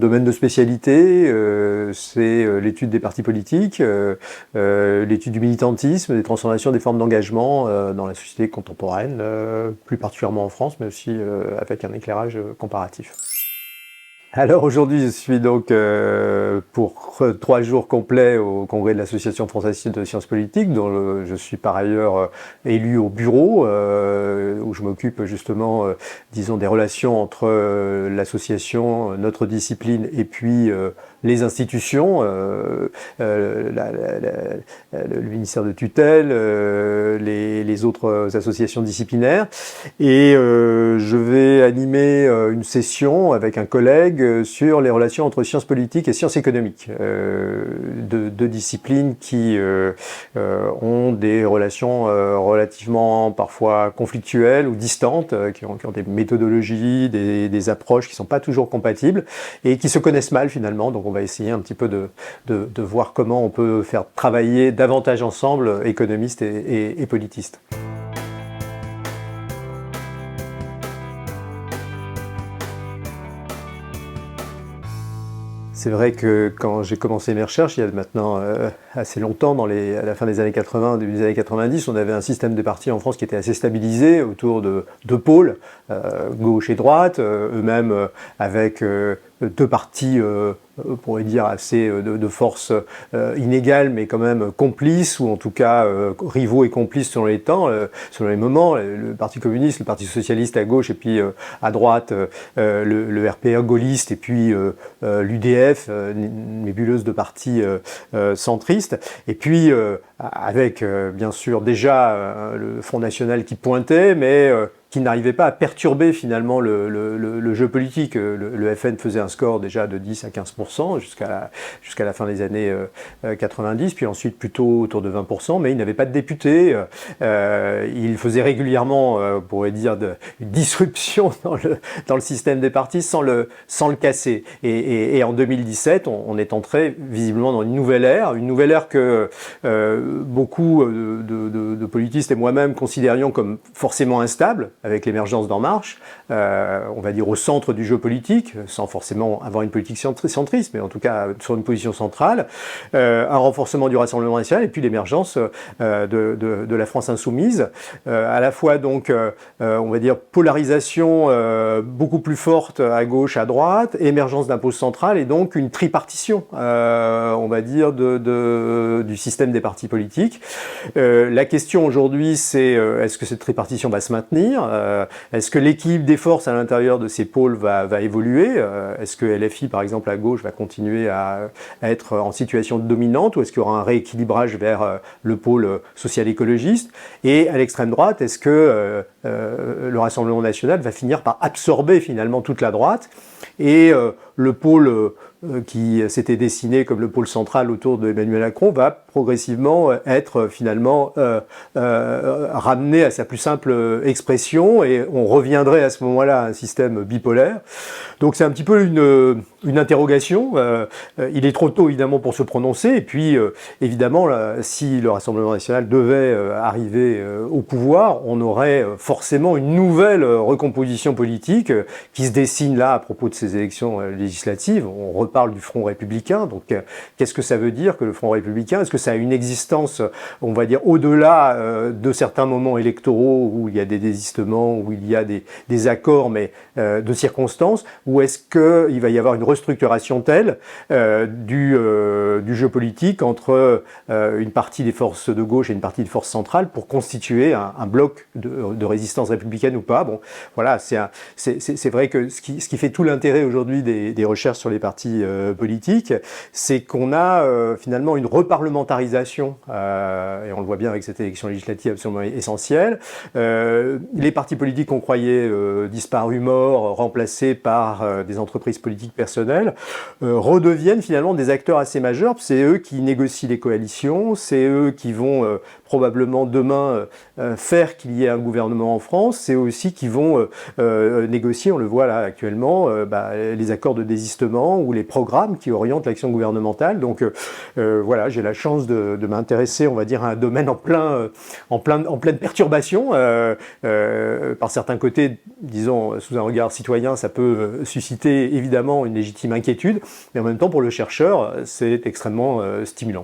domaine de spécialité, c'est l'étude des partis politiques, l'étude du militantisme, des transformations des formes d'engagement dans la société contemporaine, plus particulièrement en France, mais aussi avec un éclairage comparatif. Alors aujourd'hui, je suis donc pour 3 jours complets au congrès de l'Association française de sciences politiques, dont je suis par ailleurs élu au bureau, où je m'occupe justement, disons, des relations entre l'association, notre discipline, et puis les institutions, le ministère de tutelle, les autres associations disciplinaires. Et je vais animer une session avec un collègue sur les relations entre sciences politiques et sciences économiques, deux disciplines qui ont des relations relativement parfois conflictuelles ou distantes, qui ont des méthodologies, des approches qui ne sont pas toujours compatibles et qui se connaissent mal finalement. Donc on va essayer un petit peu de voir comment on peut faire travailler davantage ensemble économistes et politistes. C'est vrai que quand j'ai commencé mes recherches, il y a maintenant assez longtemps, à la fin des années 80, début des années 90, on avait un système de partis en France qui était assez stabilisé autour de deux pôles, gauche et droite, eux-mêmes avec deux partis, on pourrait dire, assez de force inégale, mais quand même complices, ou en tout cas rivaux et complices selon les temps, selon les moments. Le Parti communiste, le Parti socialiste à gauche, et puis à droite, le RPR gaulliste, et puis l'UDF, une nébuleuse de partis centristes. Et puis, avec, bien sûr, déjà le Front National qui pointait, mais qui n'arrivait pas à perturber finalement le jeu politique. Le FN faisait un score déjà de 10 à 15% jusqu'à la fin des années 90, puis ensuite plutôt autour de 20%, mais il n'avait pas de députés. Il faisait régulièrement, on pourrait dire, une disruption dans le système des partis sans le casser. Et en 2017, on est entré visiblement dans une nouvelle ère que beaucoup de politistes et moi-même considérions comme forcément instable, avec l'émergence d'En Marche, on va dire au centre du jeu politique, sans forcément avoir une politique centriste, mais en tout cas sur une position centrale, un renforcement du Rassemblement national, et puis l'émergence de la France insoumise, à la fois donc, on va dire, polarisation beaucoup plus forte à gauche, à droite, émergence d'un pôle central, et donc une tripartition, on va dire, du système des partis politiques. La question aujourd'hui, c'est est-ce que cette tripartition va se maintenir ? Est-ce que l'équilibre des forces à l'intérieur de ces pôles va évoluer ? Est-ce que LFI, par exemple, à gauche, va continuer à être en situation dominante, ou est-ce qu'il y aura un rééquilibrage vers le pôle social-écologiste ? Et à l'extrême droite, est-ce que le Rassemblement national va finir par absorber finalement toute la droite, et le pôle qui s'était dessiné comme le pôle central autour d'Emmanuel Macron va progressivement être finalement ramené à sa plus simple expression, et on reviendrait à ce moment-là à un système bipolaire. Donc c'est un petit peu une interrogation. Il est trop tôt évidemment pour se prononcer, et puis évidemment si le Rassemblement national devait arriver au pouvoir, on aurait forcément une nouvelle recomposition politique qui se dessine là à propos de ces élections législatives. On reparle du Front républicain, donc qu'est-ce que ça veut dire que le Front républicain ? Est-ce que ça a une existence, on va dire, au-delà de certains moments électoraux où il y a des désistements, où il y a des accords, mais de circonstances, ou est-ce qu'il va y avoir une restructuration telle du jeu politique entre une partie des forces de gauche et une partie des forces centrales pour constituer un bloc de résistance républicaine ou pas ? Bon, voilà, c'est vrai que ce qui fait tout l'intérêt aujourd'hui des recherches sur les partis politiques, c'est qu'on a finalement une reparlementarisation, et on le voit bien avec cette élection législative absolument essentielle. Les partis politiques qu'on croyait disparus, morts, remplacés par des entreprises politiques personnelles, redeviennent finalement des acteurs assez majeurs. C'est eux qui négocient les coalitions, c'est eux qui vont probablement demain faire qu'il y ait un gouvernement en France, c'est aussi qu'ils vont négocier, on le voit là actuellement, les accords de désistement ou les programmes qui orientent l'action gouvernementale. Donc voilà, j'ai la chance de m'intéresser, on va dire, à un domaine en pleine perturbation. Par certains côtés, disons, sous un regard citoyen, ça peut susciter évidemment une légitime inquiétude, mais en même temps, pour le chercheur, c'est extrêmement stimulant.